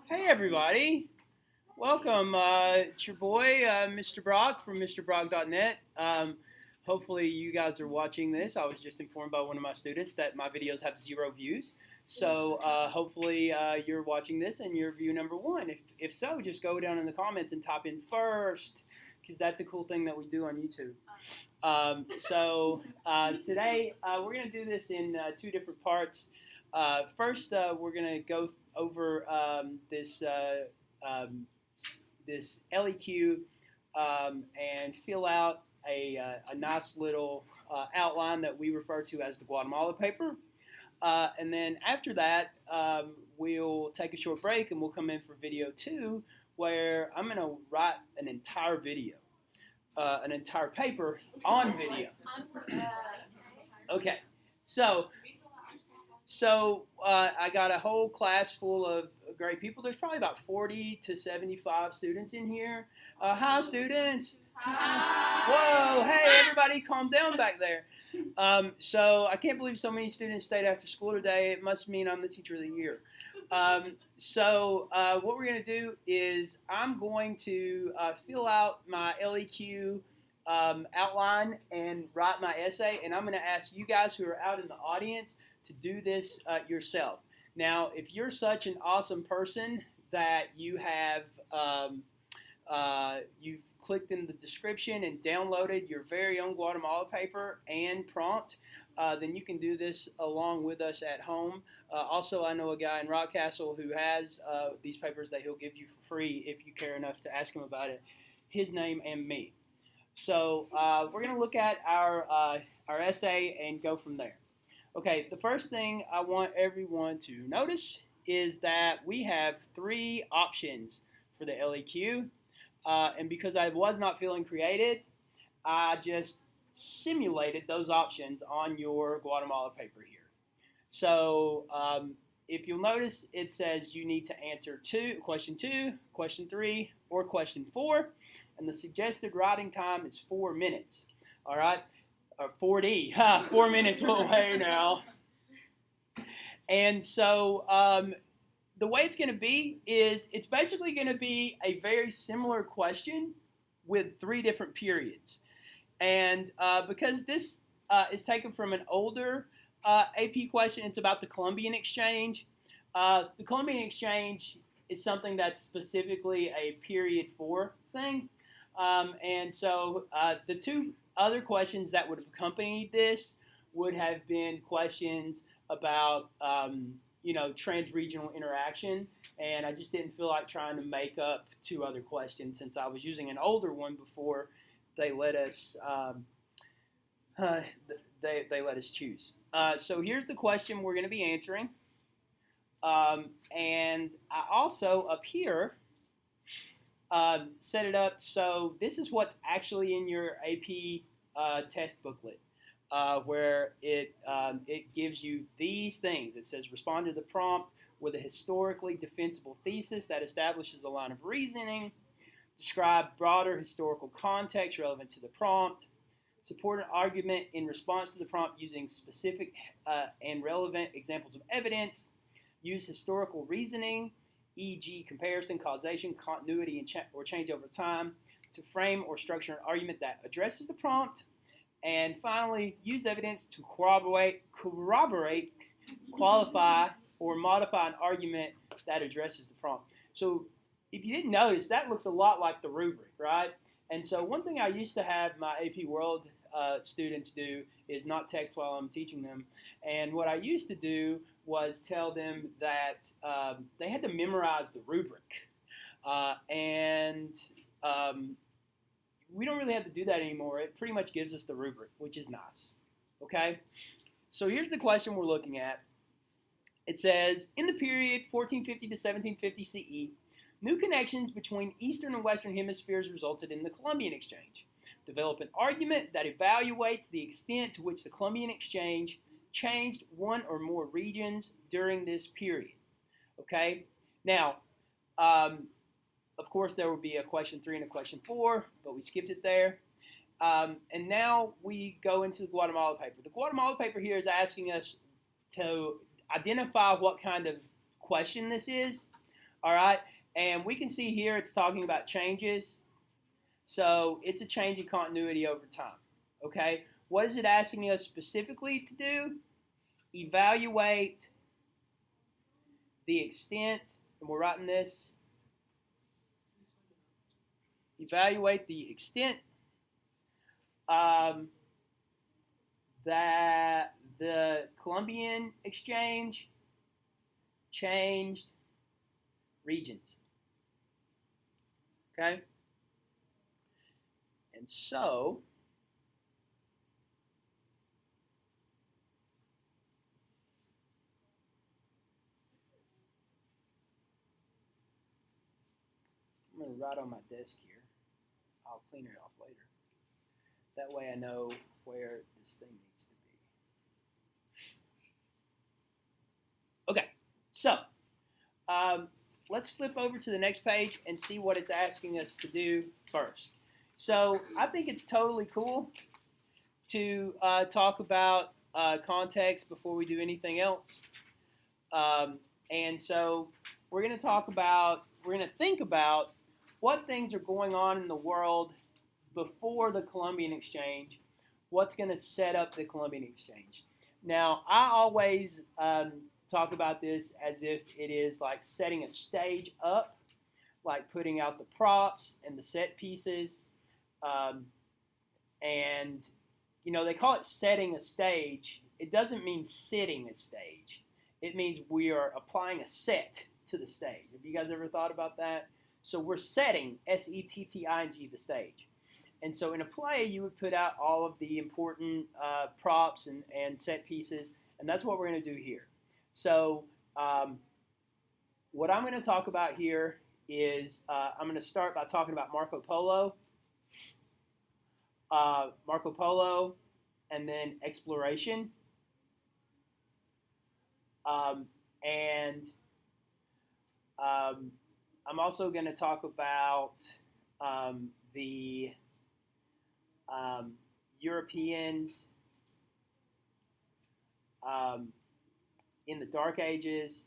Hey everybody, welcome. It's your boy, Mr. Brock from MrBrock.net. Hopefully you guys are watching this. I was just informed by one of my students that my videos have 0 views. So hopefully you're watching this and you're view number 1. If so, just go down in the comments and type in first, because that's a cool thing that we do on YouTube. Today we're going to do this in 2 different parts. First, we're going to go over this LEQ and fill out a nice little outline that we refer to as the Guatemala paper. And then after that, we'll take a short break and we'll come in for video 2, where I'm going to write an entire video, an entire paper on video. Okay, so I got a whole class full of great people. There's probably about 40 to 75 students in here. Hi, students. Hi. Whoa, hey, everybody, calm down back there. So I can't believe so many students stayed after school today. It must mean I'm the teacher of the year. What we're going to do is I'm going to fill out my LEQ outline and write my essay, and I'm going to ask you guys who are out in the audience to do this yourself. Now, if you're such an awesome person that you have you've clicked in the description and downloaded your very own Guatemala paper and prompt, then you can do this along with us at home. Also, I know a guy in Rockcastle who has these papers that he'll give you for free if you care enough to ask him about it. His name and me. So we're going to look at our essay and go from there. Okay, the first thing I want everyone to notice is that we have 3 options for the LEQ, and because I was not feeling creative, I just simulated those options on your Guatemala paper here. So if you'll notice, it says you need to answer question 2, question 3, or question 4, and the suggested writing time is 4 minutes. All right. 4D, 4 minutes away now. And so the way it's going to be is it's basically going to be a very similar question with 3 different periods. And because this is taken from an older AP question, it's about the Columbian exchange. The Columbian exchange is something that's specifically a period 4 thing. And so the 2 other questions that would have accompanied this would have been questions about, trans-regional interaction, and I just didn't feel like trying to make up 2 other questions since I was using an older one before they let us they let us choose. So here's the question we're going to be answering, and I also up here set it up so this is what's actually in your AP test booklet, where it gives you these things. It says respond to the prompt with a historically defensible thesis that establishes a line of reasoning, describe broader historical context relevant to the prompt, support an argument in response to the prompt using specific and relevant examples of evidence, use historical reasoning, e.g. comparison, causation, continuity, and or change over time, to frame or structure an argument that addresses the prompt, and finally, use evidence to corroborate, qualify, or modify an argument that addresses the prompt. So if you didn't notice, that looks a lot like the rubric, right? And so one thing I used to have my AP World students do is not text while I'm teaching them. And what I used to do was tell them that they had to memorize the rubric. We don't really have to do that anymore. It pretty much gives us the rubric, which is nice. Okay? So here's the question we're looking at. It says, in the period 1450 to 1750 CE, new connections between Eastern and Western hemispheres resulted in the Columbian exchange. Develop an argument that evaluates the extent to which the Columbian exchange changed one or more regions during this period. Okay? Now, of course, there will be a question 3 and a question 4, but we skipped it there. And now we go into the Guatemala paper. The Guatemala paper here is asking us to identify what kind of question this is. All right, and we can see here it's talking about changes. So it's a change in continuity over time. Okay, what is it asking us specifically to do? Evaluate the extent, and we're writing this, evaluate the extent that the Columbian exchange changed regions. Okay? And so, I'm going to write on my desk here. I'll clean it off later. That way I know where this thing needs to be. Okay, so let's flip over to the next page and see what it's asking us to do first. So I think it's totally cool to talk about context before we do anything else. And so we're going to think about what things are going on in the world before the Columbian exchange, what's going to set up the Columbian exchange. Now, I always talk about this as if it is like setting a stage up, like putting out the props and the set pieces. And, you know, they call it setting a stage. It doesn't mean sitting a stage. It means we are applying a set to the stage. Have you guys ever thought about that? So we're setting, S-E-T-T-I-N-G, the stage. And so in a play, you would put out all of the important props and set pieces, and that's what we're going to do here. So what I'm going to talk about here is I'm going to start by talking about Marco Polo, and then exploration. I'm also going to talk about the Europeans in the Dark Ages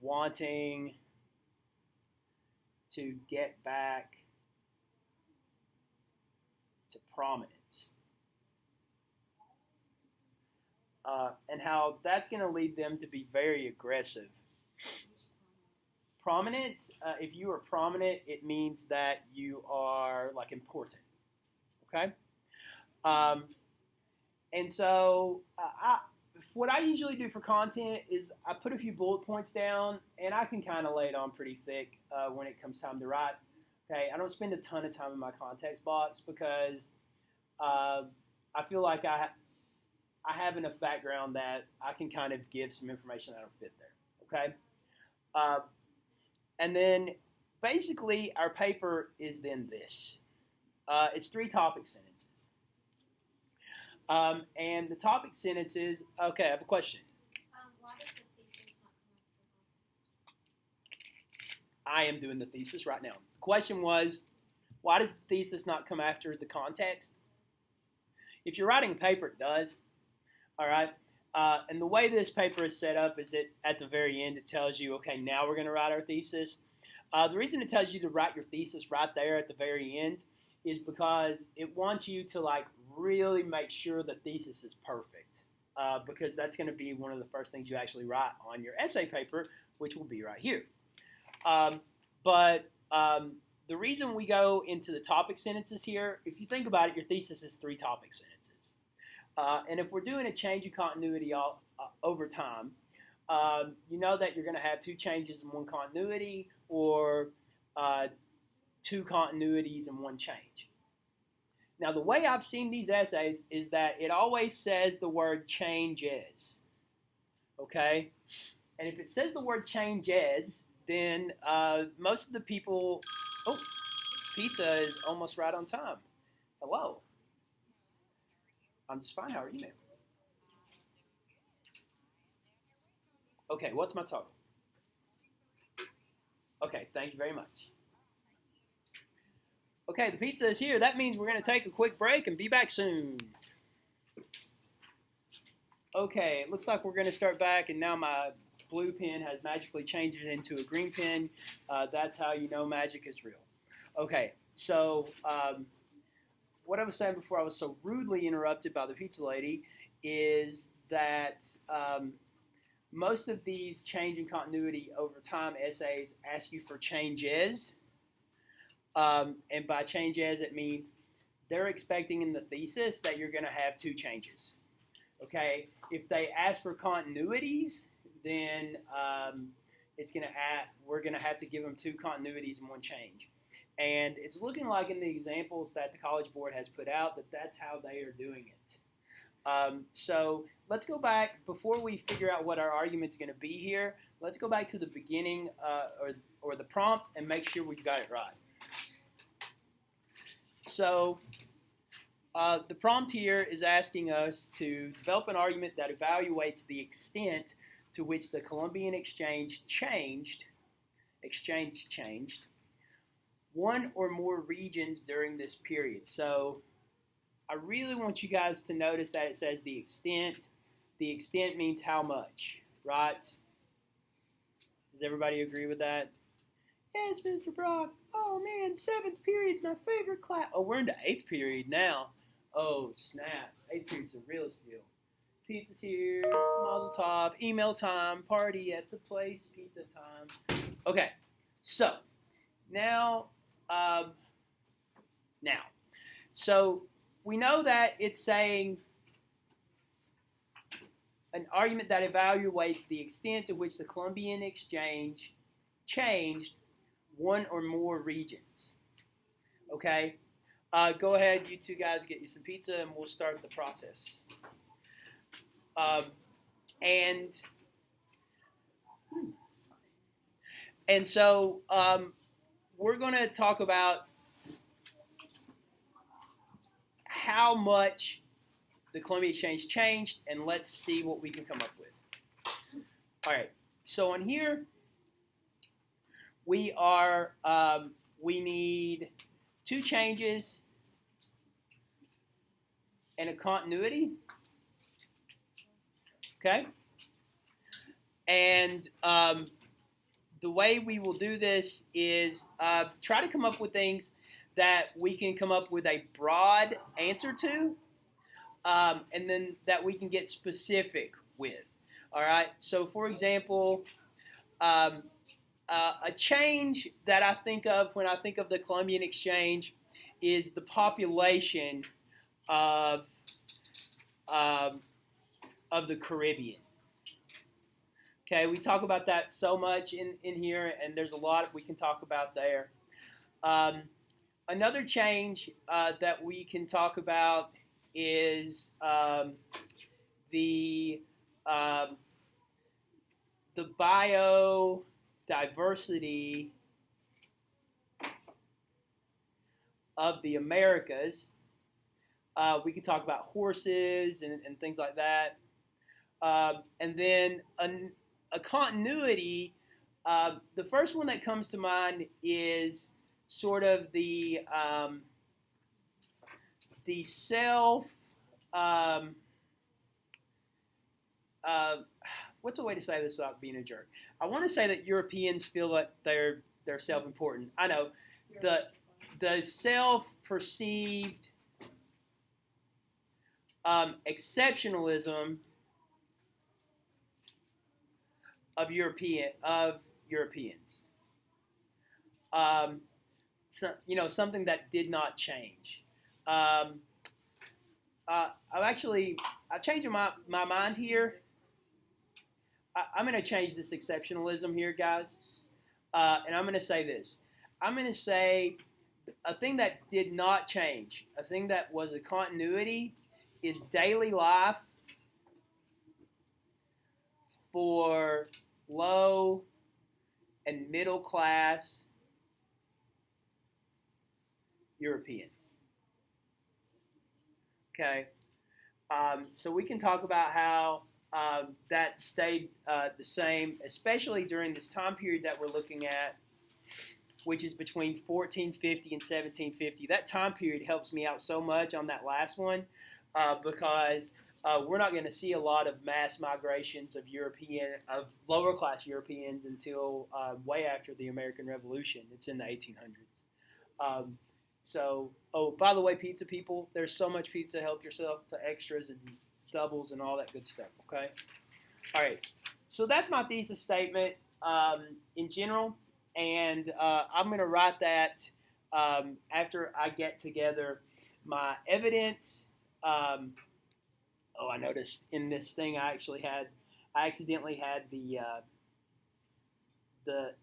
wanting to get back to prominence. And how that's going to lead them to be very aggressive. Prominence, if you are prominent, it means that you are like important. Okay? And so what I usually do for content is I put a few bullet points down, and I can kind of lay it on pretty thick when it comes time to write. Okay, I don't spend a ton of time in my context box because I feel like I have enough background that I can kind of give some information that'll fit there. Okay, and then basically our paper is then this. It's 3 topic sentences. And the topic sentences, okay, I have a question. Why does the thesis not come after? I am doing the thesis right now. The question was, why does the thesis not come after the context? If you're writing a paper, it does. All right. And the way this paper is set up is that at the very end it tells you, okay, now we're going to write our thesis. The reason it tells you to write your thesis right there at the very end is because it wants you to like really make sure the thesis is perfect, because that's going to be one of the first things you actually write on your essay paper, which will be right here. But the reason we go into the topic sentences here, if you think about it, your thesis is 3 topic sentences. And if we're doing a change in continuity over time, you know that you're going to have 2 changes in one continuity, or 2 continuities in one change. Now, the way I've seen these essays is that it always says the word changes, okay? And if it says the word changes, then most of the people, oh, pizza is almost right on time. Hello. I'm just fine. How are you, ma'am? Okay, what's my total? Okay, thank you very much. Okay, the pizza is here. That means we're going to take a quick break and be back soon. Okay, it looks like we're going to start back, and now my blue pen has magically changed it into a green pen. That's how you know magic is real. Okay, so what I was saying before I was so rudely interrupted by the pizza lady is that most of these change in continuity over time essays ask you for changes. And by changes, it means they're expecting in the thesis that you're going to have two changes. Okay, if they ask for continuities, then we're going to have to give them two continuities and one change. And it's looking like in the examples that the College Board has put out that that's how they are doing it. So let's go back, before we figure out what our argument's going to be here, let's go back to the beginning or the prompt and make sure we've got it right. So the prompt here is asking us to develop an argument that evaluates the extent to which the Columbian exchange changed one or more regions during this period. So I really want you guys to notice that it says the extent. The extent means how much, right? Does everybody agree with that? Yes, Mr. Brock. Oh man, 7th period's my favorite class. Oh, we're into 8th period now. Oh, snap. 8th period's the realest deal. Pizza's here, mazel tov, email time, party at the place, pizza time. Okay, so now so we know that it's saying an argument that evaluates the extent to which the Columbian exchange changed one or more regions. Okay, go ahead, you two guys, get you some pizza, and we'll start the process. And so we're going to talk about how much the Columbian exchange changed, and let's see what we can come up with. All right, so on here, we need two changes and a continuity. Okay, and the way we will do this is try to come up with things that we can come up with a broad answer to, and then that we can get specific with. All right, so for example, a change that I think of when I think of the Columbian exchange is the population of the Caribbean. Okay, we talk about that so much in here, and there's a lot we can talk about there. Another change that we can talk about is the biodiversity of the Americas. We can talk about horses and things like that. And then a continuity, the first one that comes to mind is sort of the self, what's a way to say this without being a jerk? I want to say that Europeans feel like they're self-important. I know, the self-perceived exceptionalism of Europeans. So, something that did not change. I'm changing my mind here. I'm going to change this exceptionalism here, guys, and I'm going to say this. I'm going to say a thing that did not change, a thing that was a continuity, is daily life for low and middle class Europeans. Okay, so we can talk about how that stayed the same, especially during this time period that we're looking at, which is between 1450 and 1750. That time period helps me out so much on that last one because we're not going to see a lot of mass migrations of lower class Europeans until way after the American Revolution. It's in the 1800s. Oh, by the way, pizza people, there's so much pizza. Help yourself to extras and doubles and all that good stuff. Okay. All right. So that's my thesis statement in general, and I'm going to write that after I get together my evidence. I noticed in this thing I accidentally had the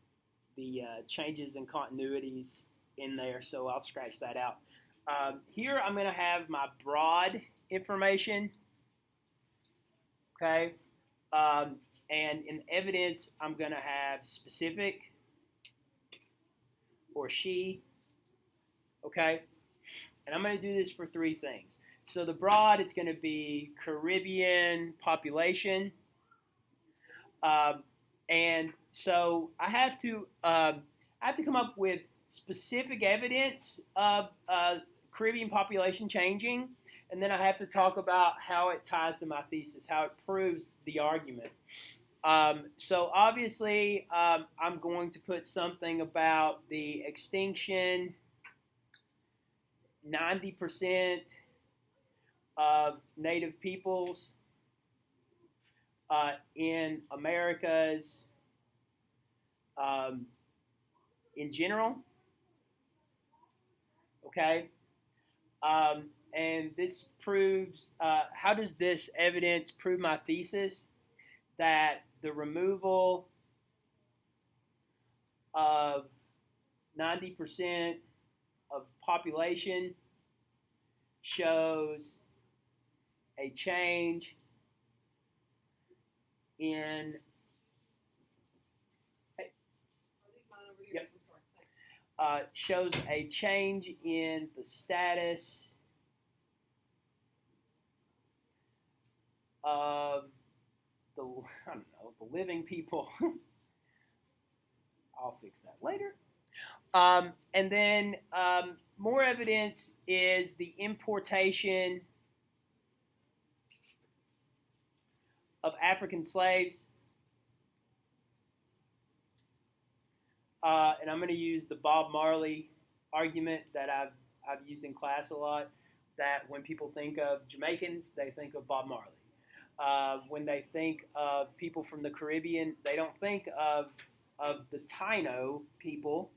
changes and continuities in there, so I'll scratch that out. Here I'm going to have my broad information, okay, and in evidence I'm going to have specific or she, okay, and I'm going to do this for three things. So the broad, it's going to be Caribbean population, and so I have to come up with specific evidence of Caribbean population changing, and then I have to talk about how it ties to my thesis, how it proves the argument. So obviously, I'm going to put something about the extinction, 90% of native peoples in Americas in general. Okay, and this proves, how does this evidence prove my thesis? That the removal of 90% of population shows a change in shows a change in the status of the living people. I'll fix that later. And then more evidence is the importation of African slaves. And I'm going to use the Bob Marley argument that I've used in class a lot, that when people think of Jamaicans, they think of Bob Marley. When they think of people from the Caribbean, they don't think of the Taino people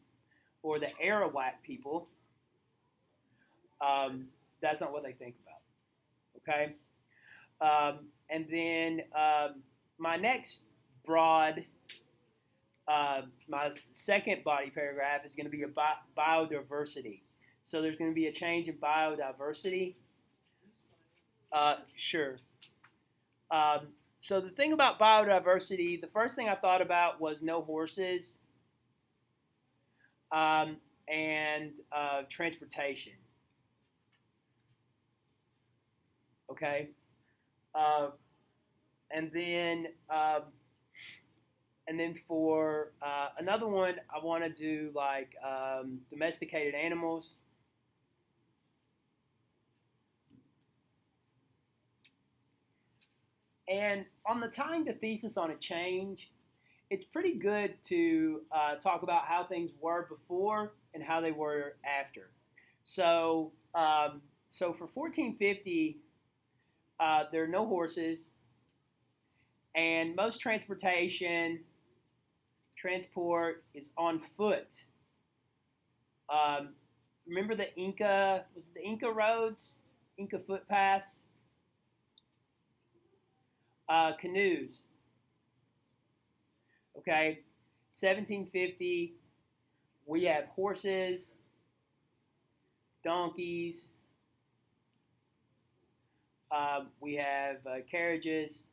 or the Arawak people. That's not what they think about. Okay? And then my next broad, my second body paragraph is going to be about biodiversity. So there's going to be a change in biodiversity. Sure. So the thing about biodiversity, the first thing I thought about was no horses and transportation. Okay. And then for another one, I want to do like domesticated animals. And on the tying the thesis on a change, it's pretty good to talk about how things were before and how they were after. So for 1450, there are no horses, and most transport is on foot. Remember the Inca roads, Inca footpaths? Canoes. Okay, 1750, we have horses, donkeys, we have carriages.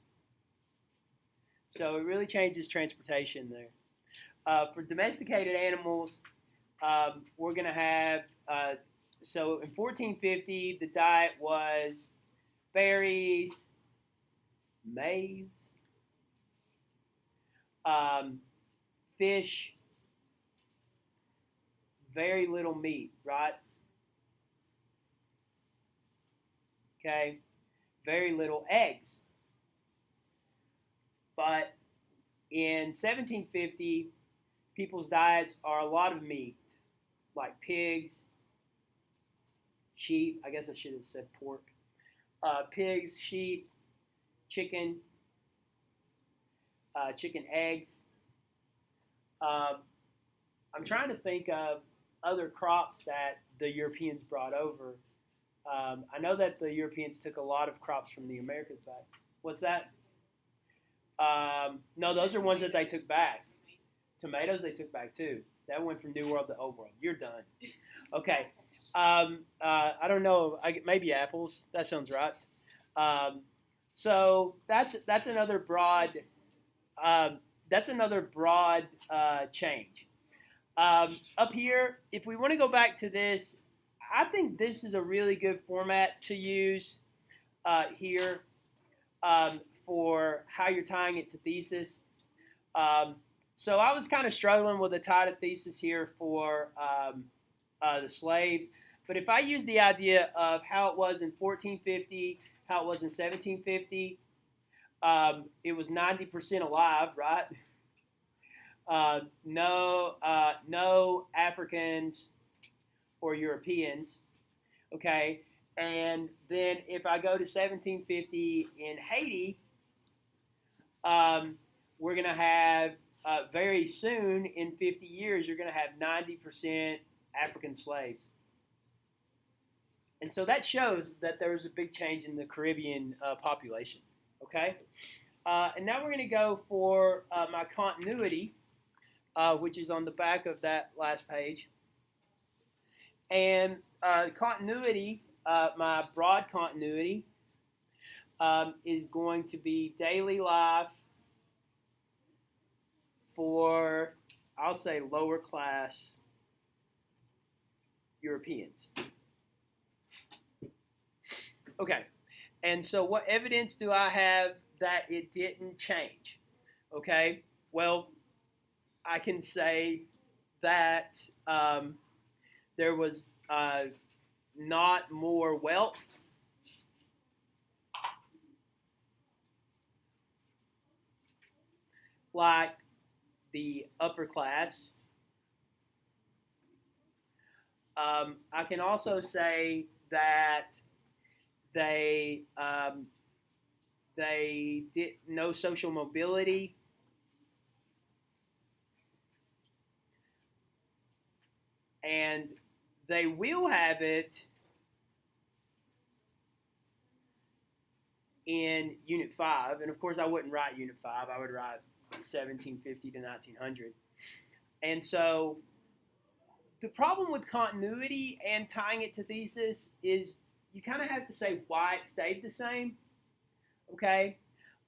So it really changes transportation there. For domesticated animals, we're going to have, so in 1450, the diet was berries, maize, fish, very little meat, right? Okay. very little eggs. But in 1750, people's diets are a lot of meat, like pigs, sheep. I guess I should have said pork. Pigs, sheep, chicken, chicken eggs. I'm trying to think of other crops that the Europeans brought over. I know that the Europeans took a lot of crops from the Americas back. What's that? No, those are ones that they took back. Tomatoes they took back too. That went from New World to Old World. You're done. Okay. I don't know. Maybe apples. That sounds right. So that's another broad. Change. Up here, if we want to go back to this, I think this is a really good format to use here for how you're tying it to thesis. So I was kind of struggling with a tie to thesis here for the slaves. But if I use the idea of how it was in 1450, how it was in 1750, it was 90% alive, right? No Africans or Europeans, okay? And then if I go to 1750 in Haiti, we're going to have, very soon, in 50 years, you're going to have 90% African slaves. And so that shows that there was a big change in the Caribbean population, okay? And now we're going to go for my continuity, which is on the back of that last page. And continuity, my broad continuity, is going to be daily life for, I'll say, lower class Europeans. Okay, and so what evidence do I have that it didn't change? Okay, well, I can say that there was not more wealth. Like the upper class. I can also say that they did no social mobility. And they will have it in Unit 5. And of course, I wouldn't write Unit 5. I would write 1750 to 1900. And so the problem with continuity and tying it to thesis is you kind of have to say why it stayed the same. Okay?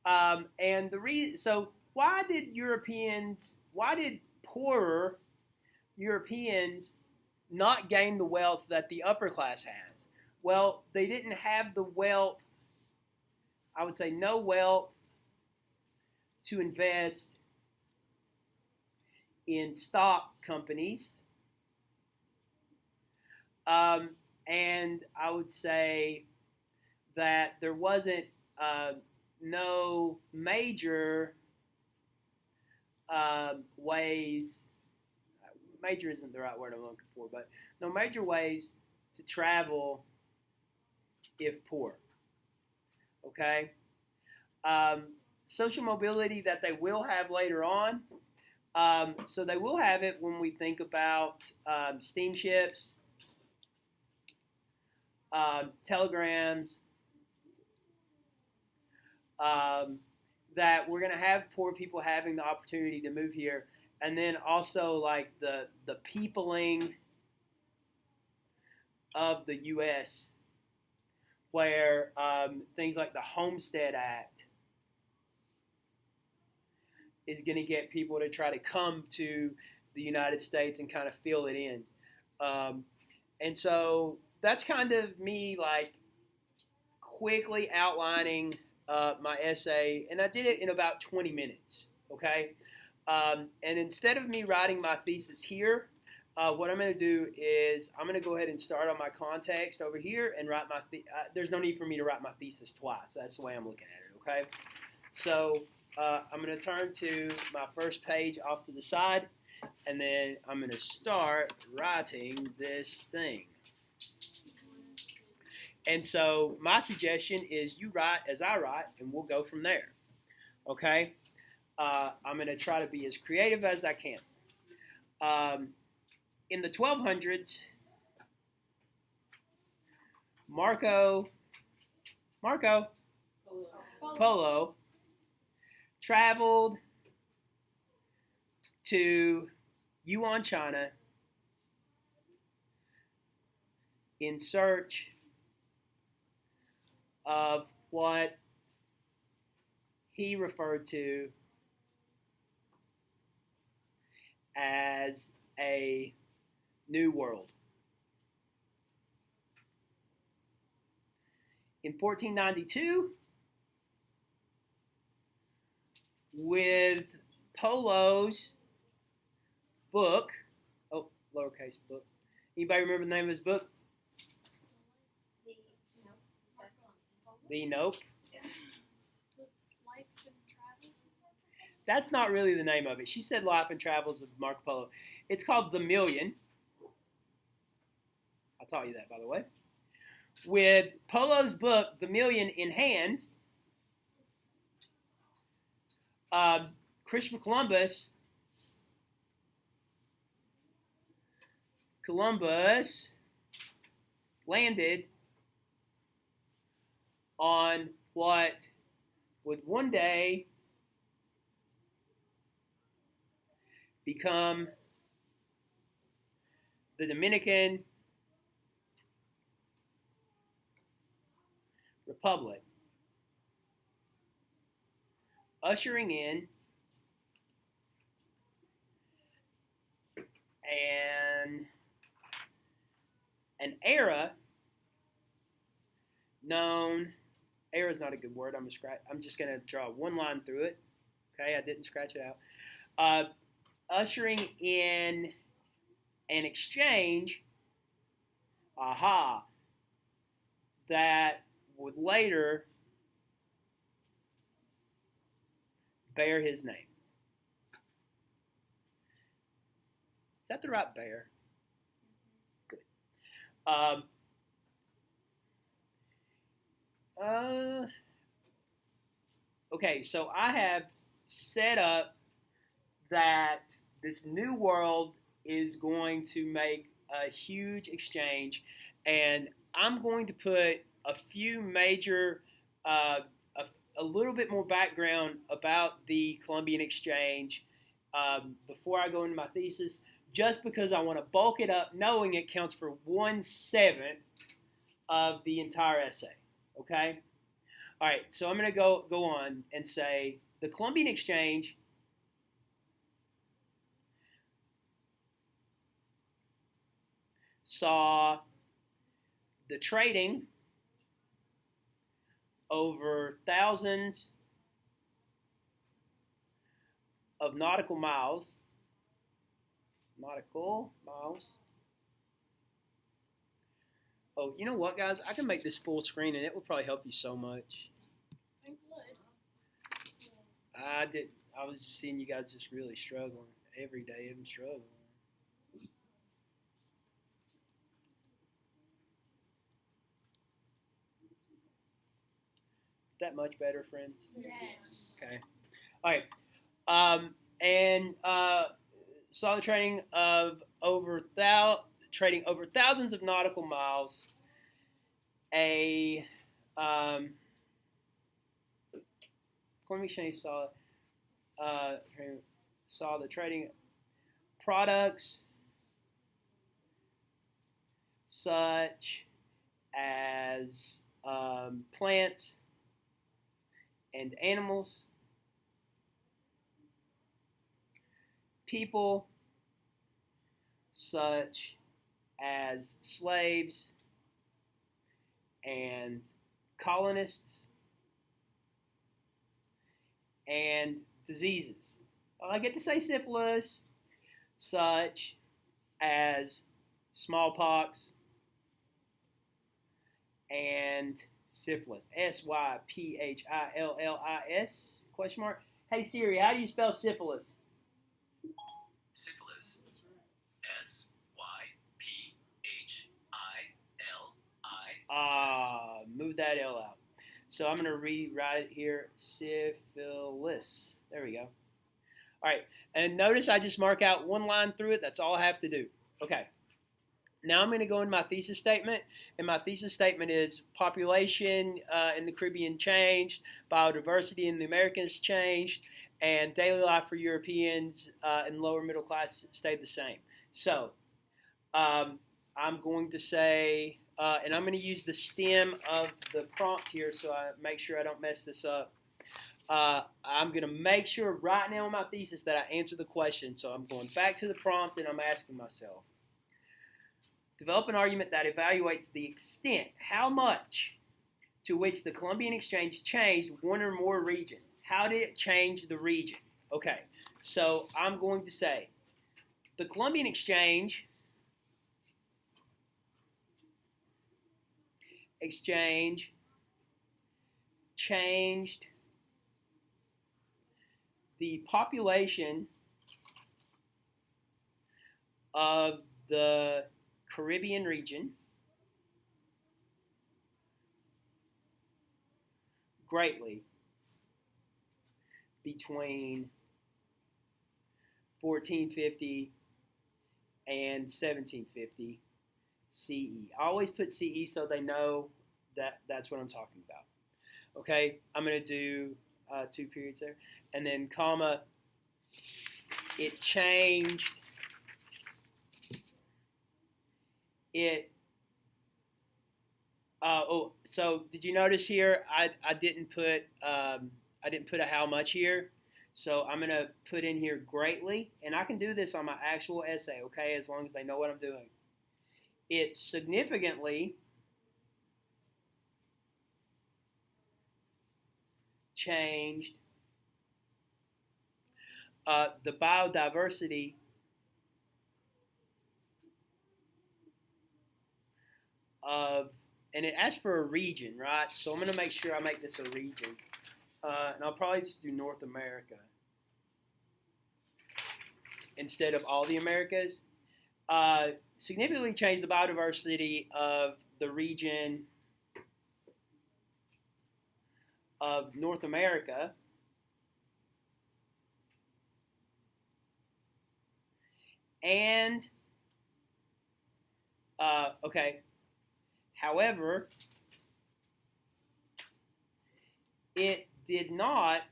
And the reason, so why did poorer Europeans not gain the wealth that the upper class has? Well, they didn't have the wealth, I would say no wealth, to invest in stock companies. And I would say that there wasn't no major ways, major isn't the right word I'm looking for, but no major ways to travel if poor. Okay? Social mobility that they will have later on. So they will have it when we think about steamships, telegrams, that we're going to have poor people having the opportunity to move here. And then also like the peopling of the U.S., where things like the Homestead Act is going to get people to try to come to the United States and kind of fill it in. And so that's kind of me like quickly outlining my essay, and I did it in about 20 minutes, okay? And instead of me writing my thesis here, what I'm going to do is I'm going to go ahead and start on my context over here and write my, there's no need for me to write my thesis twice. That's the way I'm looking at it, okay? So I'm going to turn to my first page off to the side, and then I'm going to start writing this thing. And so my suggestion is you write as I write, and we'll go from there, okay? I'm going to try to be as creative as I can. In the 1200s, Marco Polo traveled to Yuan, China in search of what he referred to as a new world. In 1492, with Polo's book, lowercase book. Anybody remember the name of his book? The Nope. Life and Travels. That's not really the name of it. She said Life and Travels of Marco Polo. It's called The Million. I taught you that, by the way. With Polo's book, The Million, in hand, Christopher Columbus landed on what would one day become the Dominican Republic, ushering in an era known. Era is not a good word. I'm just going to draw one line through it. Okay, I didn't scratch it out. Ushering in an exchange, that would later bear his name. Is that the right bear? Good. Okay, so I have set up that this new world is going to make a huge exchange, and I'm going to put a few major, a little bit more background about the Columbian exchange before I go into my thesis, just because I want to bulk it up, knowing it counts for 1/7 of the entire essay. Okay? All right, so I'm going to go on and say the Columbian exchange saw the trading over thousands of nautical miles. Oh, you know what, guys? I can make this full screen, and it will probably help you so much. I'm good. I was just seeing you guys just really struggling. Every day I'm struggling. Is that much better, friends? Yes. Okay. All right. And saw the trading of over thousands of nautical miles. Columbian exchange saw the trading products such as plants and animals, people such as slaves and colonists, and diseases. I get to say syphilis, such as smallpox and syphilis. Syphillis? Question mark. Hey Siri, how do you spell syphilis? Syphilis. S-Y-P-H-I-L-I-S. Move that L out. So I'm going to rewrite it here. Syphilis. There we go. All right. And notice I just mark out one line through it. That's all I have to do. Okay. Now I'm going to go into my thesis statement. And my thesis statement is population in the Caribbean changed, biodiversity in the Americas changed, and daily life for Europeans and lower middle class stayed the same. So I'm going to say, and I'm going to use the stem of the prompt here so I make sure I don't mess this up. I'm going to make sure right now in my thesis that I answer the question. So I'm going back to the prompt and I'm asking myself, develop an argument that evaluates the extent, how much, to which the Columbian Exchange changed one or more region. How did it change the region? Okay, so I'm going to say the Columbian Exchange changed the population of the Caribbean region greatly between 1450 and 1750 CE. I always put CE so they know that that's what I'm talking about. Okay, I'm going to do 2 periods there. And then comma, it changed, so did you notice here I didn't put a how much here. So I'm going to put in here greatly, and I can do this on my actual essay, okay, as long as they know what I'm doing. It significantly changed the biodiversity of, and it asks for a region, right? So I'm going to make sure I make this a region. And I'll probably just do North America instead of all the Americas. Significantly changed the biodiversity of the region of North America and okay, however, it did not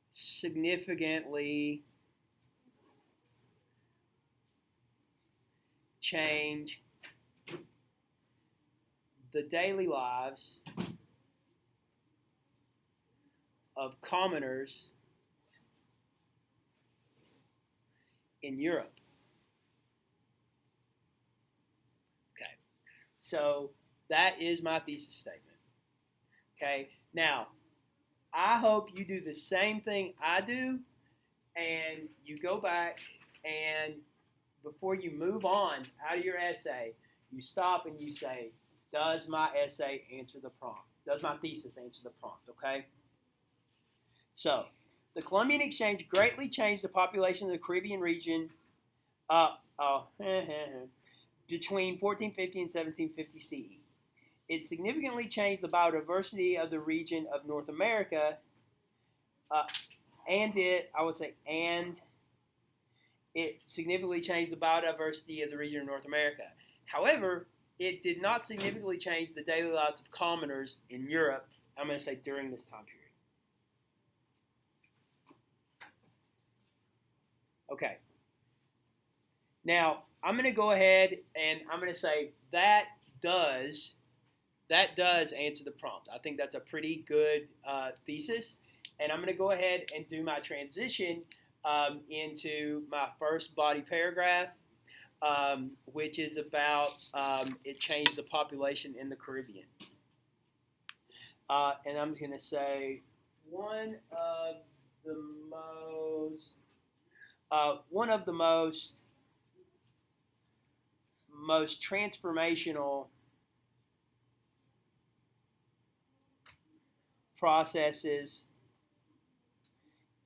significantly change the daily lives of commoners in Europe. Okay, so that is my thesis statement. Okay, now I hope you do the same thing I do, and you go back and before you move on out of your essay, you stop and you say, does my essay answer the prompt? Does my thesis answer the prompt? Okay? So, the Columbian Exchange greatly changed the population of the Caribbean region between 1450 and 1750 CE. It significantly changed the biodiversity of the region of North America, and it significantly changed the biodiversity of the region of North America. However, it did not significantly change the daily lives of commoners in Europe, I'm going to say during this time period. Okay. Now, I'm going to go ahead and I'm going to say that does answer the prompt. I think that's a pretty good thesis. And I'm going to go ahead and do my transition into my first body paragraph, which is about it changed the population in the Caribbean. And I'm going to say one of the most One of the most transformational processes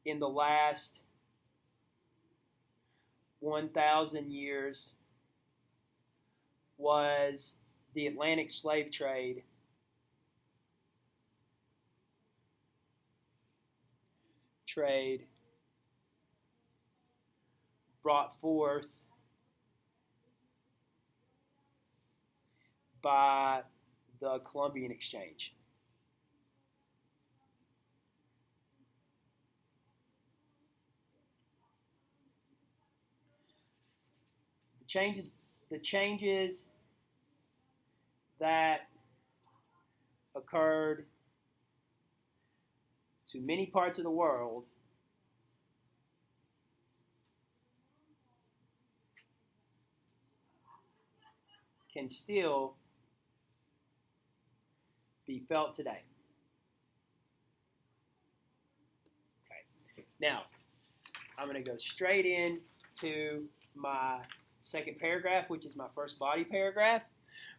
in the last 1,000 years was the Atlantic slave trade. Brought forth by the Columbian Exchange. The changes that occurred to many parts of the world can still be felt today. Okay. Now, I'm going to go straight into my second paragraph, which is my first body paragraph,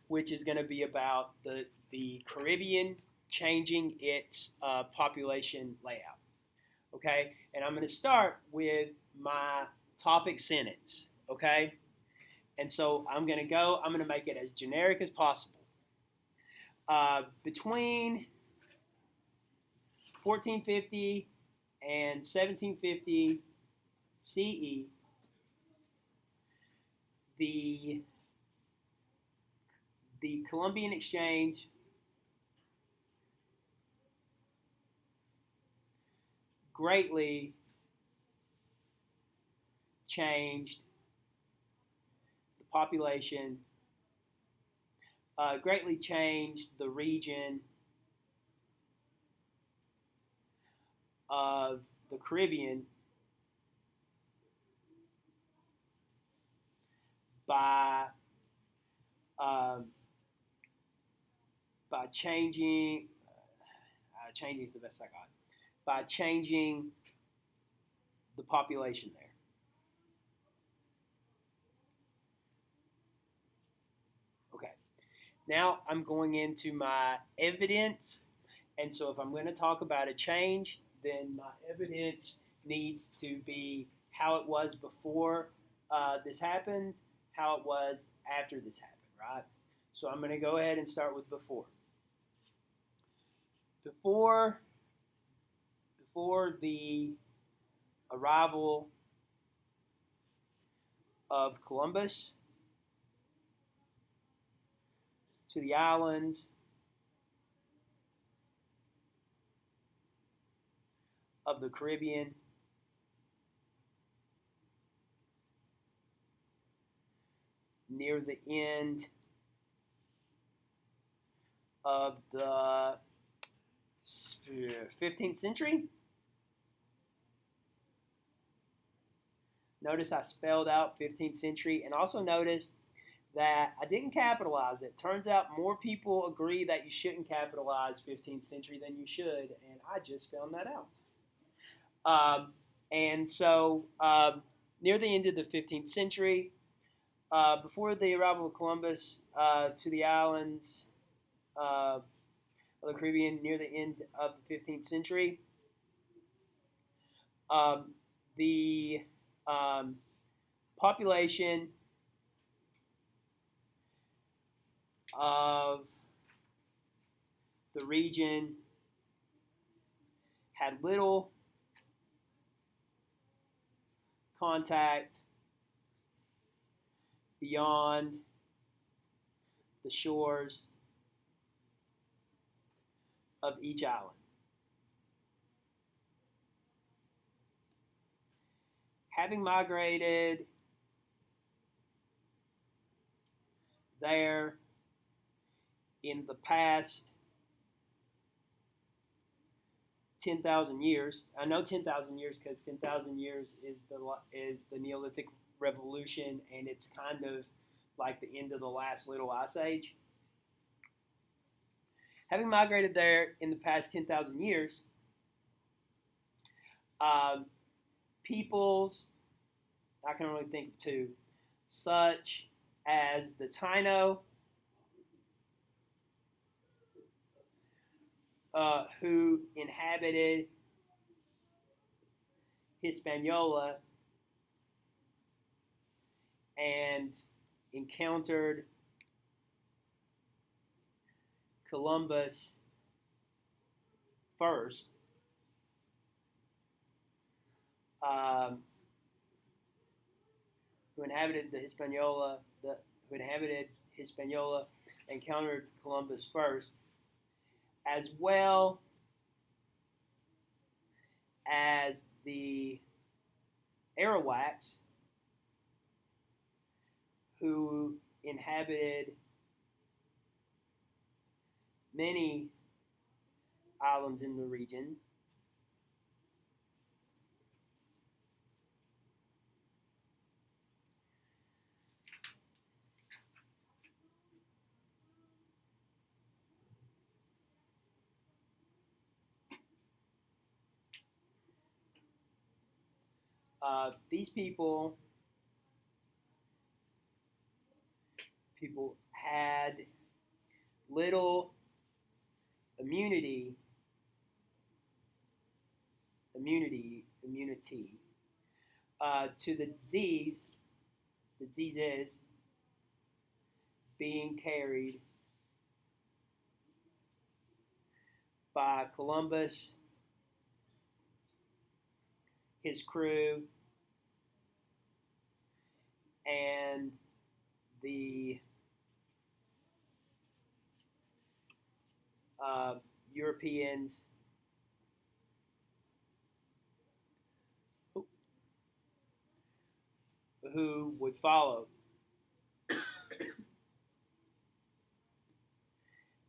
which is going to be about the Caribbean changing its population layout. Okay, and I'm going to start with my topic sentence. Okay, and so I'm going to make it as generic as possible. Between 1450 and 1750 CE, the Columbian Exchange greatly changed the population, greatly changed the region of the Caribbean by changing is the best I got, by changing the population there. Okay, now I'm going into my evidence, and so if I'm going to talk about a change, then my evidence needs to be how it was before this happened, how it was after this happened, right? So I'm going to go ahead and start with before. Before the arrival of Columbus to the islands of the Caribbean, near the end of the 15th century. Notice I spelled out 15th century, and also notice that I didn't capitalize it. Turns out more people agree that you shouldn't capitalize 15th century than you should, and I just found that out. And so near the end of the 15th century, before the arrival of Columbus to the islands of the Caribbean, near the end of the 15th century, the population of the region had little contact beyond the shores of each island. Having migrated there in the past 10,000 years, I know 10,000 years because 10,000 years is the Neolithic Revolution, and it's kind of like the end of the last little ice age. Having migrated there in the past 10,000 years, peoples I can only think of two, such as the Taino, who inhabited Hispaniola and encountered Columbus first. Who inhabited Hispaniola, encountered Columbus first, as well as the Arawaks, who inhabited many islands in the region. These people had little immunity to the diseases being carried by Columbus, his crew, and the Europeans who would follow.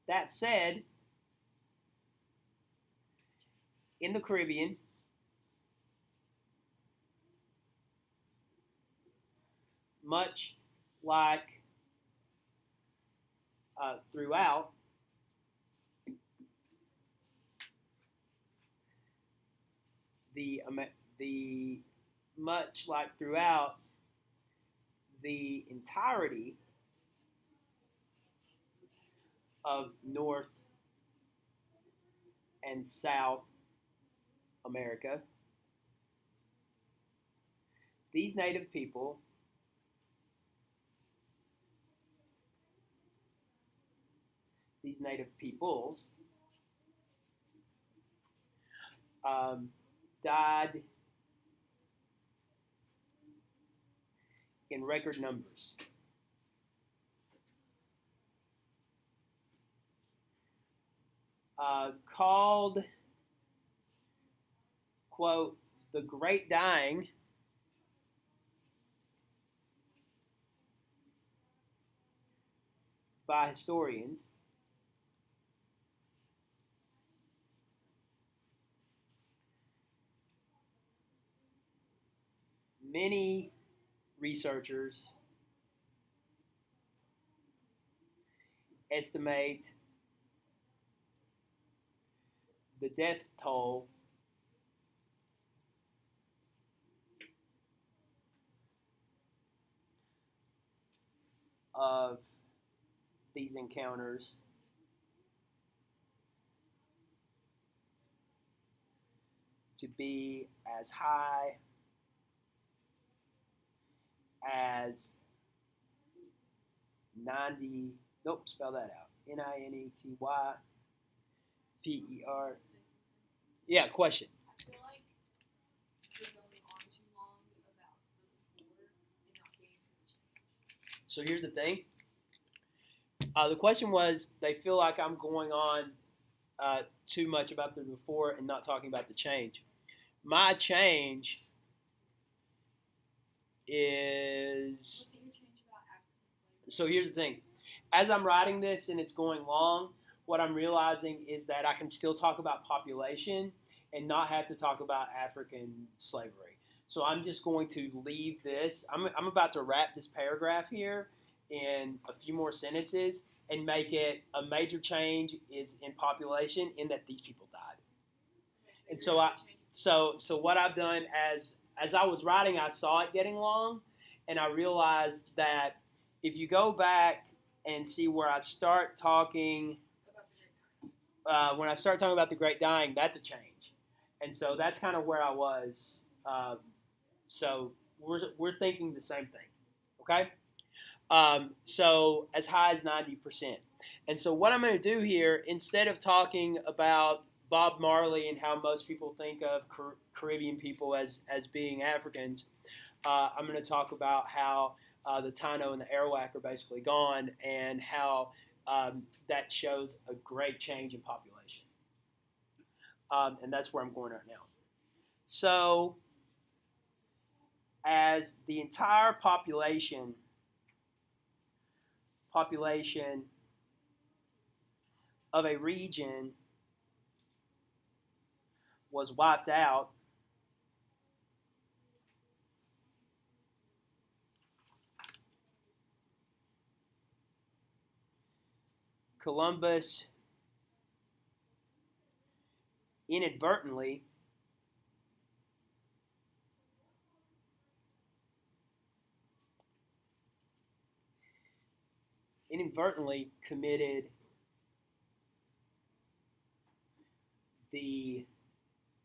That said, in the Caribbean, much like throughout the entirety of North and South America, these native peoples died in record numbers. Called, quote, the Great Dying, by historians. Many researchers estimate the death toll of these encounters to be as high as 90, spell that out, Ninety-per. Yeah, question. I feel like you're going on too long about the before and not getting to the change. So here's the thing. The question was, they feel like I'm going on too much about the before and not talking about the change. My change is... What's your change about African slavery? So here's the thing. As I'm writing this and it's going long, what I'm realizing is that I can still talk about population and not have to talk about African slavery. So I'm just going to leave this. I'm about to wrap this paragraph here in a few more sentences and make it a major change is in population in that these people died. And so what I've done as I was writing, I saw it getting long, and I realized that if you go back and see where I start talking, when I start talking about the Great Dying, that's a change, and so that's kind of where I was. So we're thinking the same thing, okay? So as high as 90%. And so what I'm going to do here, instead of talking about Bob Marley and how most people think of Caribbean people as being Africans, I'm going to talk about how the Taino and the Arawak are basically gone, and how that shows a great change in population. And that's where I'm going right now. So as the entire population of a region was wiped out, Columbus inadvertently committed the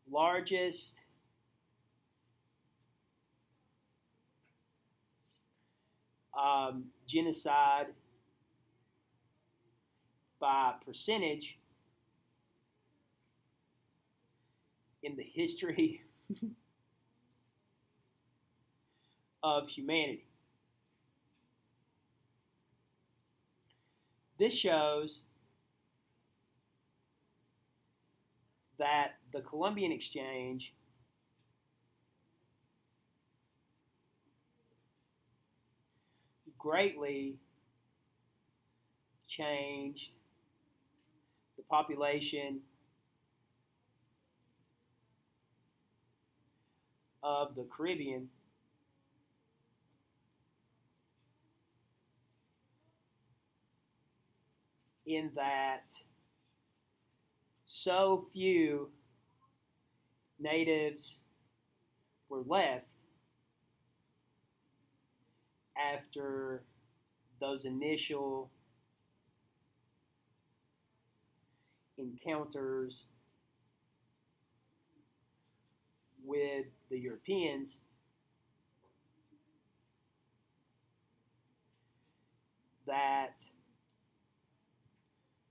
largest genocide by percentage in the history of humanity. This shows that the Columbian Exchange greatly changed the population of the Caribbean in that so few natives were left after those initial encounters with the Europeans, that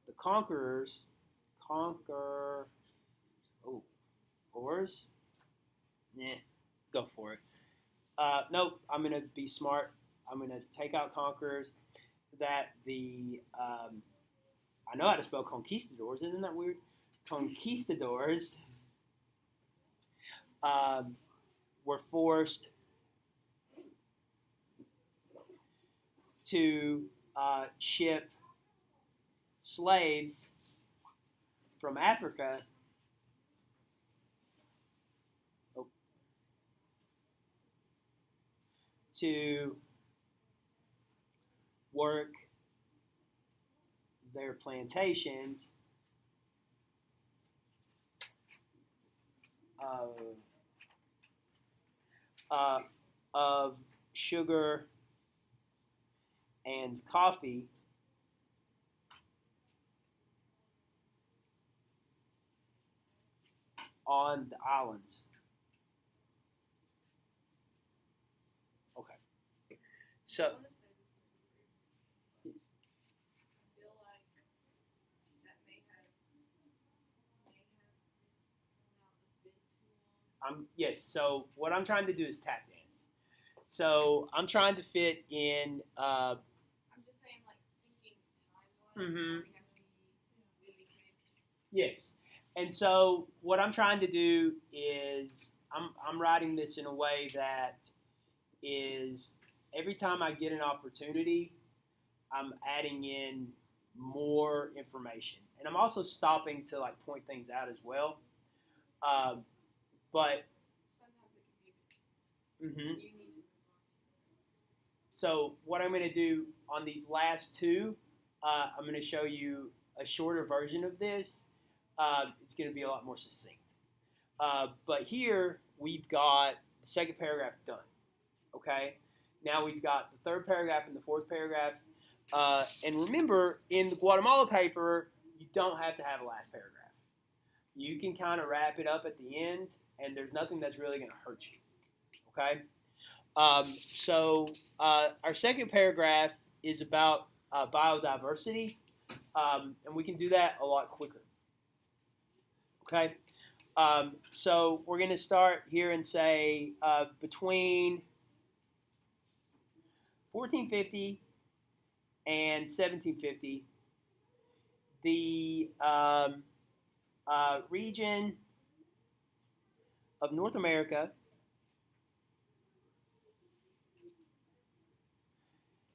the conquerors, go for it. Nope, I'm going to be smart. I'm going to take out conquerors. That I know how to spell conquistadors, isn't that weird? Conquistadors were forced to ship slaves from Africa to work their plantations of sugar and coffee on the islands. Okay. So. Yes, so what I'm trying to do is tap dance. So I'm trying to fit in. I'm just saying, like, thinking time-wise. Yes, and so what I'm trying to do is I'm writing this in a way that is every time I get an opportunity, I'm adding in more information, and I'm also stopping to like point things out as well. But sometimes it can be a bit. So what I'm going to do on these last two, I'm going to show you a shorter version of this. It's going to be a lot more succinct. But here we've got the second paragraph done. Okay? Now we've got the third paragraph and the fourth paragraph. And remember, in the Guatemala paper, you don't have to have a last paragraph. You can kind of wrap it up at the end, and there's nothing that's really going to hurt you. Okay? So our second paragraph is about biodiversity, and we can do that a lot quicker. Okay? So we're going to start here and say between 1450 and 1750, the region of North America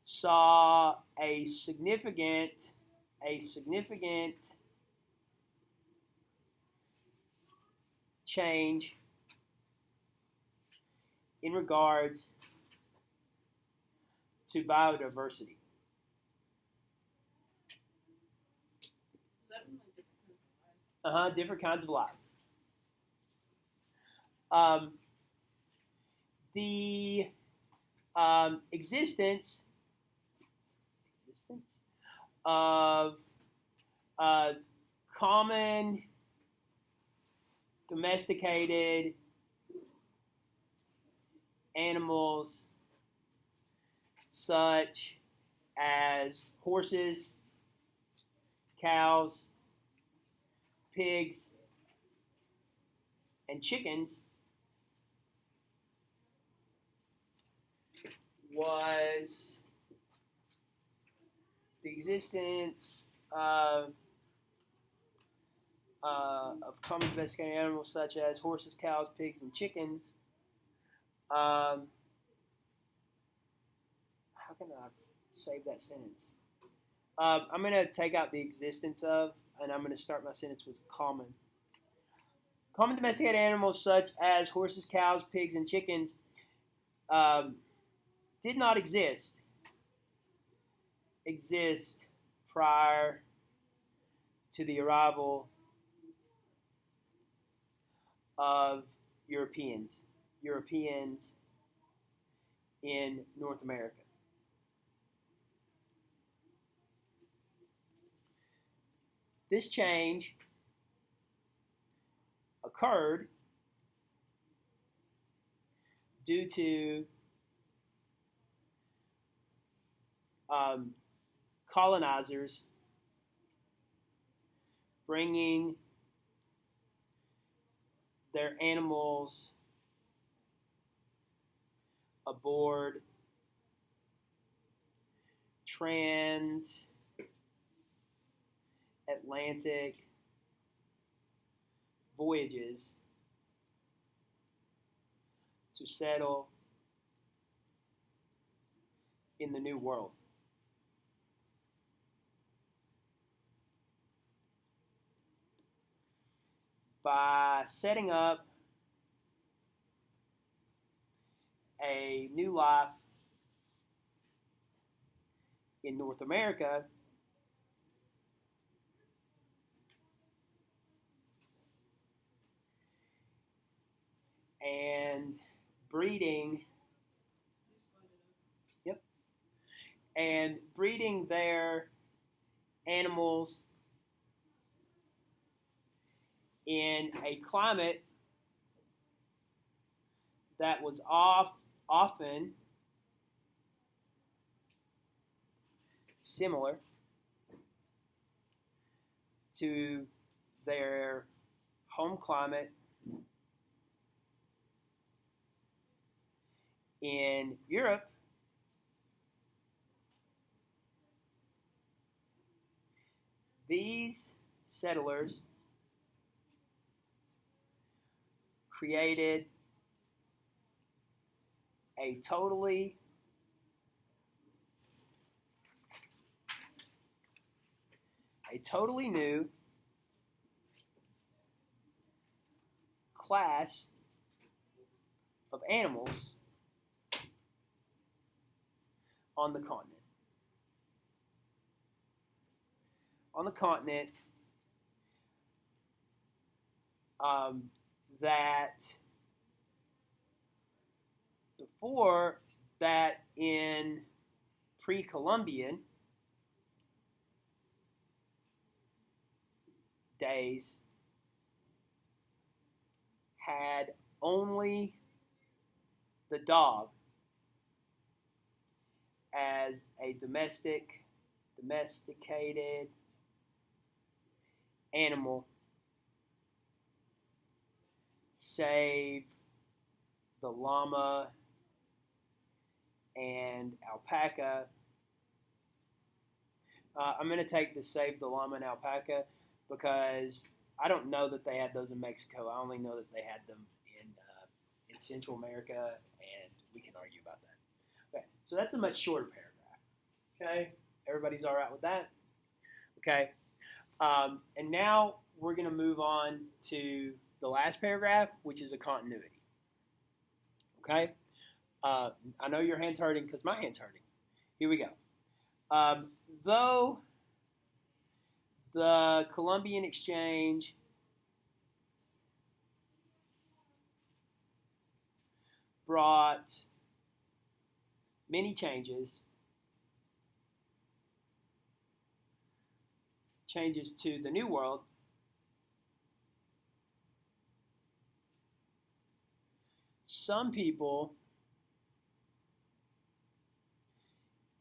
saw a significant change in regards to biodiversity. Does that mean like different kinds of life? Different kinds of life. The existence of common domesticated animals such as horses, cows, pigs, and chickens was the existence of common domesticated animals such as horses, cows, pigs, and chickens. How can I save that sentence? I'm going to take out the existence of, and I'm going to start my sentence with common. Common domesticated animals such as horses, cows, pigs, and chickens did not exist prior to the arrival of Europeans in North America. This change occurred due to colonizers bringing their animals aboard transatlantic voyages to settle in the New World. By setting up a new life in North America, and breeding their animals in a climate that was often similar to their home climate in Europe. These settlers created a totally new class of animals on the continent. That for that in pre-Columbian days had only the dog as a domesticated animal, save the llama and alpaca. I'm going to take the save the llama and alpaca because I don't know that they had those in Mexico. I only know that they had them in Central America, and we can argue about that. Okay, so that's a much shorter paragraph. Okay, everybody's all right with that? Okay, and now we're going to move on to the last paragraph, which is a continuity. Okay, I know your hand's hurting because my hand's hurting. Here we go. Though the Columbian Exchange brought many changes to the New World, some people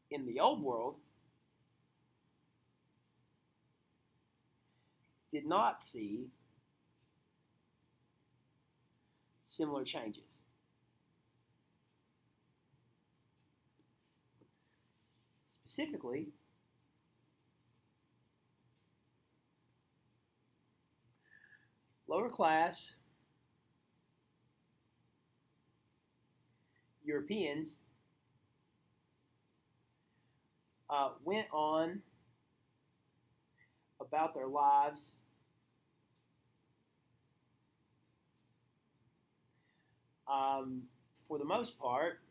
in the Old World did not see similar changes. Specifically, lower class Europeans went on about their lives for the most part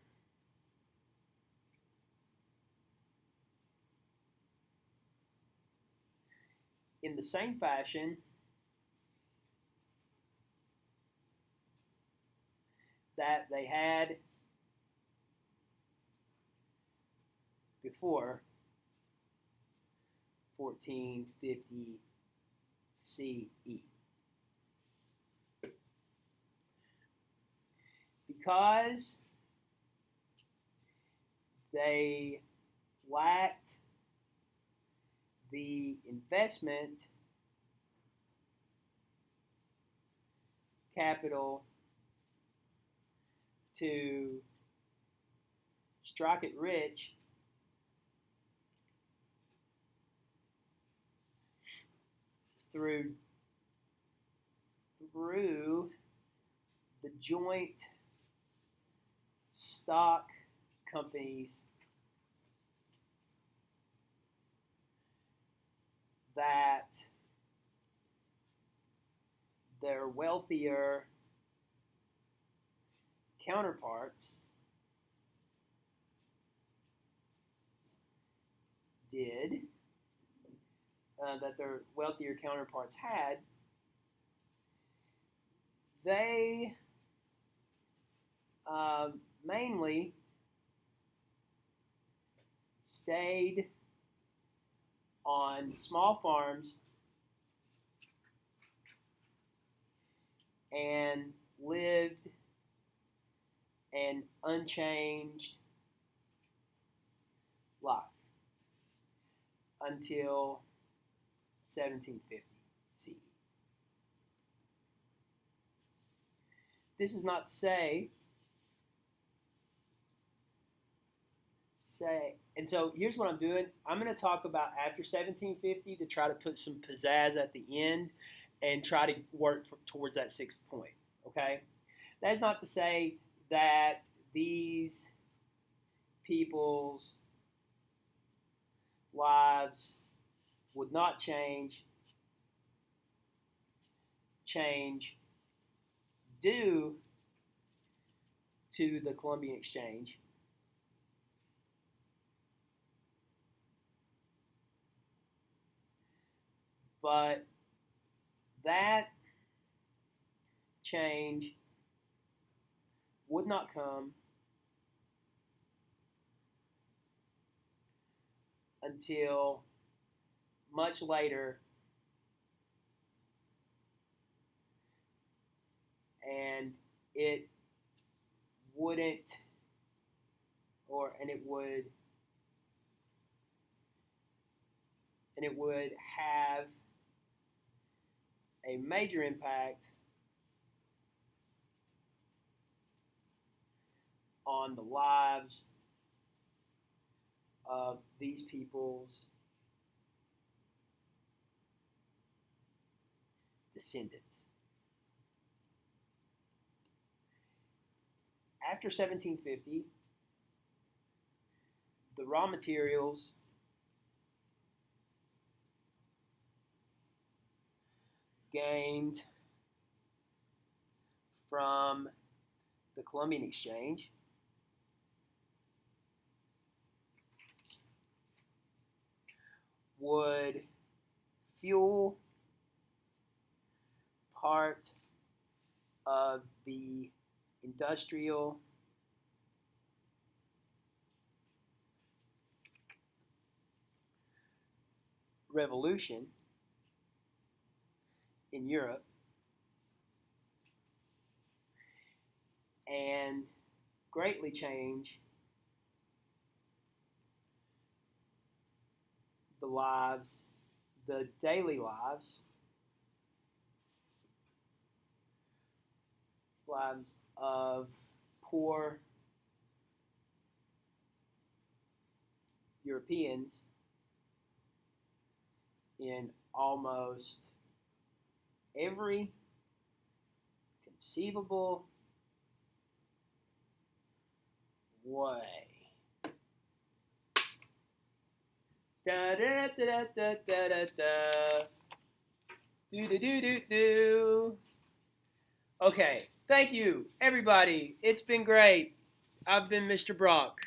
in the same fashion that they had before 1450 CE. Because they lacked the investment capital to strike it rich through the joint stock companies that their wealthier counterparts did, that their wealthier counterparts had, they mainly stayed on small farms and lived an unchanged life until 1750 CE. This is not to say, and so here's what I'm doing. I'm going to talk about after 1750 to try to put some pizzazz at the end and try to work towards that sixth point, okay? That's not to say that these people's lives would not change due to the Columbian Exchange. But that change would not come until much later, and it wouldn't, and it would have a major impact on the lives of these people's descendants. After 1750, the raw materials gained from the Columbian Exchange would fuel part of the industrial revolution in Europe, and greatly change the daily lives of poor Europeans in almost every conceivable way. Da da da da da da da. Do do do do do. Okay, thank you, everybody. It's been great. I've been Mr. Brock.